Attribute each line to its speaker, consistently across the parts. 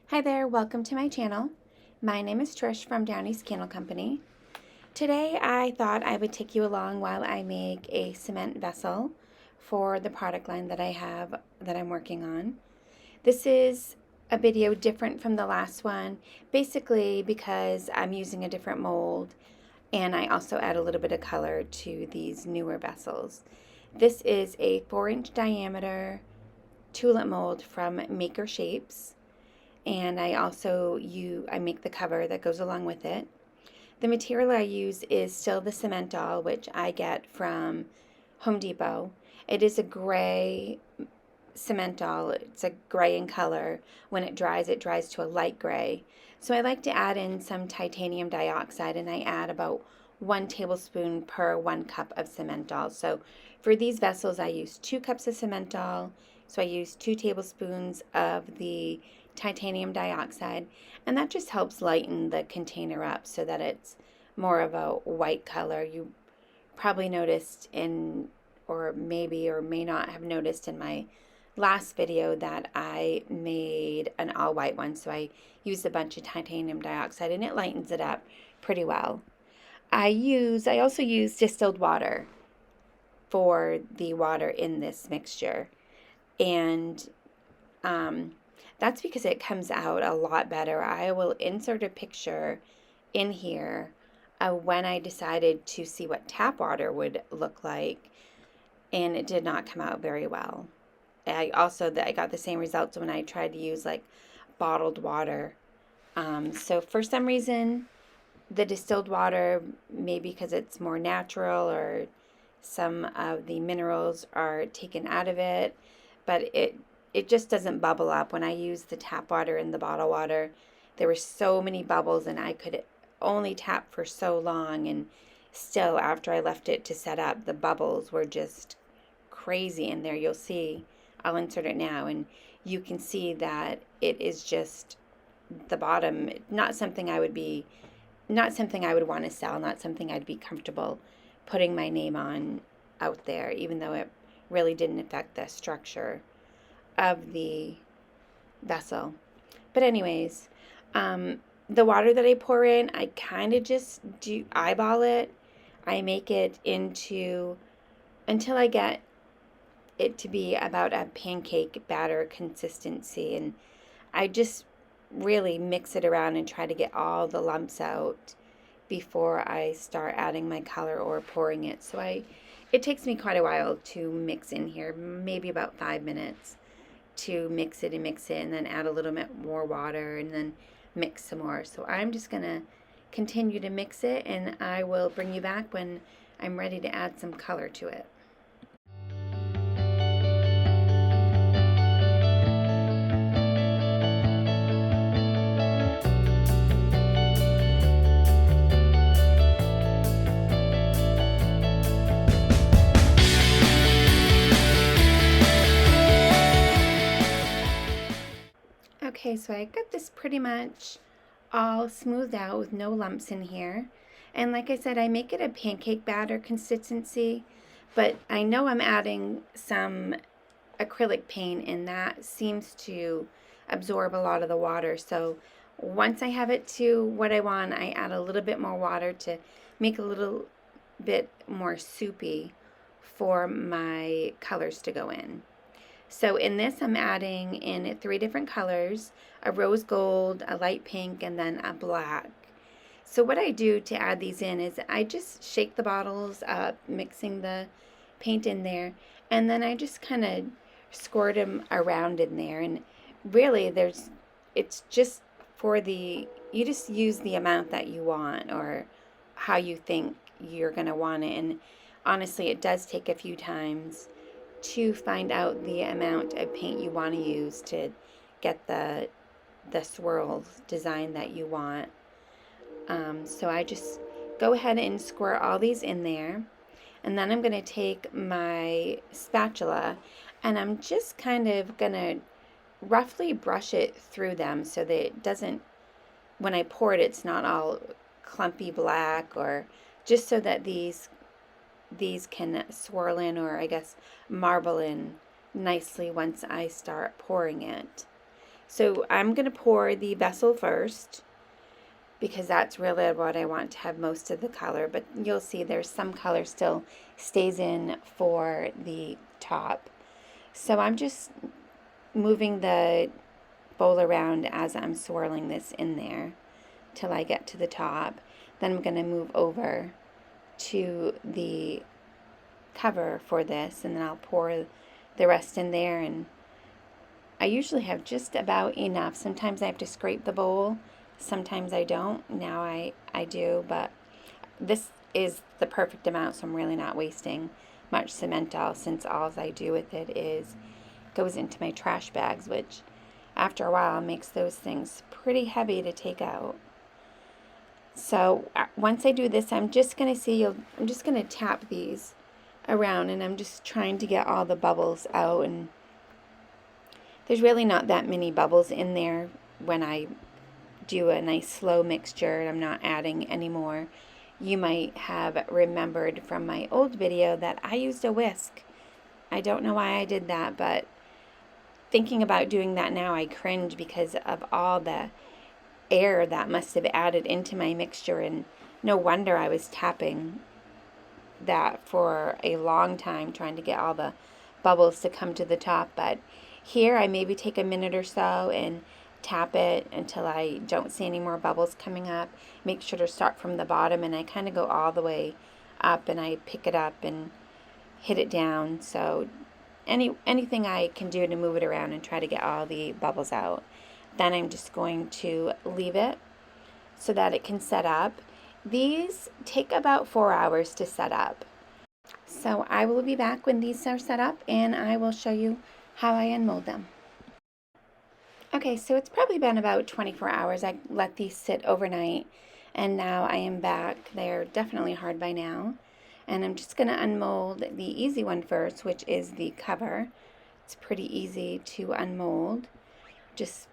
Speaker 1: Hi there, welcome to my channel. My name is Trish from Down East Candle Company. Today I thought I would take you along while I make a cement vessel for the product line that I have that I'm working on. This is a video different from the last one, basically because I'm using a different mold and I also add a little bit of color to these newer vessels. This is a 4-inch diameter tulip mold from Maker Shapes. And I also I make the cover that goes along with it. The material I use is still the CementAll, which I get from Home Depot. It is a gray CementAll. It's a gray in color. When it dries to a light gray. So I like to add in some titanium dioxide, and I add about 1 tablespoon per 1 cup of CementAll. So for these vessels, I use 2 cups of CementAll. So I use 2 tablespoons of the titanium dioxide, and that just helps lighten the container up so that it's more of a white color. You probably noticed or may not have noticed in my last video that I made an all white one, so I used a bunch of titanium dioxide and it lightens it up pretty well. I also use distilled water for the water in this mixture, and that's because it comes out a lot better. I will insert a picture in here of when I decided to see what tap water would look like, and it did not come out very well. I got the same results when I tried to use like bottled water. So for some reason, the distilled water, maybe because it's more natural or some of the minerals are taken out of it, but it just doesn't bubble up. When I use the tap water and the bottle water, there were so many bubbles and I could only tap for so long, and still after I left it to set up, the bubbles were just crazy in there. You'll see, I'll insert it now, and you can see that it is just the bottom, not something I would want to sell, not something I'd be comfortable putting my name on out there, even though it really didn't affect the structure of the vessel. But anyways, the water that I pour in, I kind of just eyeball it. I make it until I get it to be about a pancake batter consistency, and I just really mix it around and try to get all the lumps out before I start adding my color or pouring it. So it takes me quite a while to mix in here, maybe about 5 minutes to mix it, and then add a little bit more water and then mix some more. So I'm just gonna continue to mix it, and I will bring you back when I'm ready to add some color to it. Okay, so I got this pretty much all smoothed out with no lumps in here. And like I said, I make it a pancake batter consistency, but I know I'm adding some acrylic paint, and that seems to absorb a lot of the water. So once I have it to what I want, I add a little bit more water to make a little bit more soupy for my colors to go in. So in this, I'm adding in 3 different colors: a rose gold, a light pink, and then a black. So what I do to add these in is I just shake the bottles up, mixing the paint in there, and then I just kind of squirt them around in there. And really, it's just you just use the amount that you want or how you think you're going to want it. And honestly, it does take a few times to find out the amount of paint you want to use to get the swirl design that you want. So I just go ahead and squirt all these in there, and then I'm going to take my spatula and I'm just kind of going to roughly brush it through them so that it doesn't, when I pour it, it's not all clumpy black, or just so that these can swirl in, or I guess marble in nicely once I start pouring it. So I'm going to pour the vessel first, because that's really what I want to have most of the color, but you'll see there's some color still stays in for the top. So I'm just moving the bowl around as I'm swirling this in there till I get to the top. Then I'm going to move over to the cover for this, and then I'll pour the rest in there. And I usually have just about enough. Sometimes I have to scrape the bowl, sometimes I don't. Now I do, but this is the perfect amount, so I'm really not wasting much CementAll, since all I do with it is goes into my trash bags, which after a while makes those things pretty heavy to take out. So once I do this, I'm just going to tap these around, and I'm just trying to get all the bubbles out. And there's really not that many bubbles in there when I do a nice slow mixture, and I'm not adding any more. You might have remembered from my old video that I used a whisk. I don't know why I did that, but thinking about doing that now, I cringe because of all the air that must have added into my mixture, and no wonder I was tapping that for a long time trying to get all the bubbles to come to the top. But here I maybe take a minute or so and tap it until I don't see any more bubbles coming up. Make sure to start from the bottom, and I kind of go all the way up, and I pick it up and hit it down. So anything I can do to move it around and try to get all the bubbles out. Then I'm just going to leave it so that it can set up. These take about 4 hours to set up. So I will be back when these are set up, and I will show you how I unmold them. Okay, so it's probably been about 24 hours. I let these sit overnight, and now I am back. They're definitely hard by now. And I'm just going to unmold the easy one first, which is the cover. It's pretty easy to unmold. Just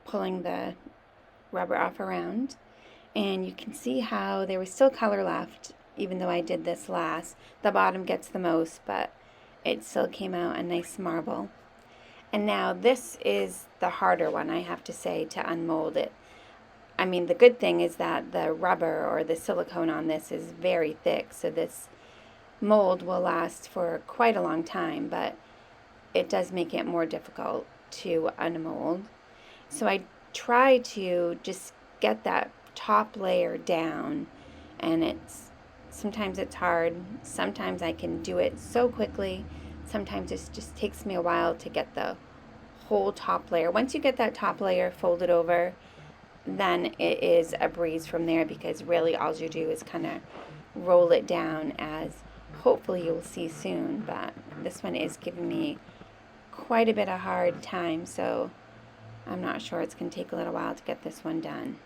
Speaker 1: pulling the rubber off around. And you can see how there was still color left, even though I did this last. The bottom gets the most, but it still came out a nice marble. And now this is the harder one, I have to say, to unmold it. I mean, the good thing is that the rubber or the silicone on this is very thick, so this mold will last for quite a long time, but it does make it more difficult to unmold. So I try to just get that top layer down, and sometimes it's hard. Sometimes I can do it so quickly. Sometimes it just takes me a while to get the whole top layer. Once you get that top layer folded over, then it is a breeze from there, because really all you do is kind of roll it down, as hopefully you'll see soon. But this one is giving me quite a bit of hard time, so I'm not sure. It's going to take a little while to get this one done.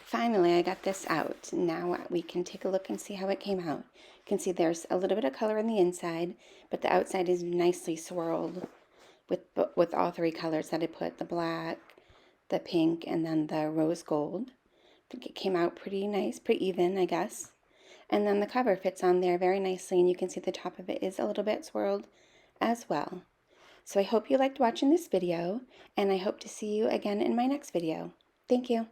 Speaker 1: Finally, I got this out. Now we can take a look and see how it came out. You can see there's a little bit of color on the inside, but the outside is nicely swirled with all three colors that I put, the black, the pink, and then the rose gold. I think it came out pretty nice, pretty even, I guess. And then the cover fits on there very nicely, and you can see the top of it is a little bit swirled as well. So I hope you liked watching this video, and I hope to see you again in my next video. Thank you.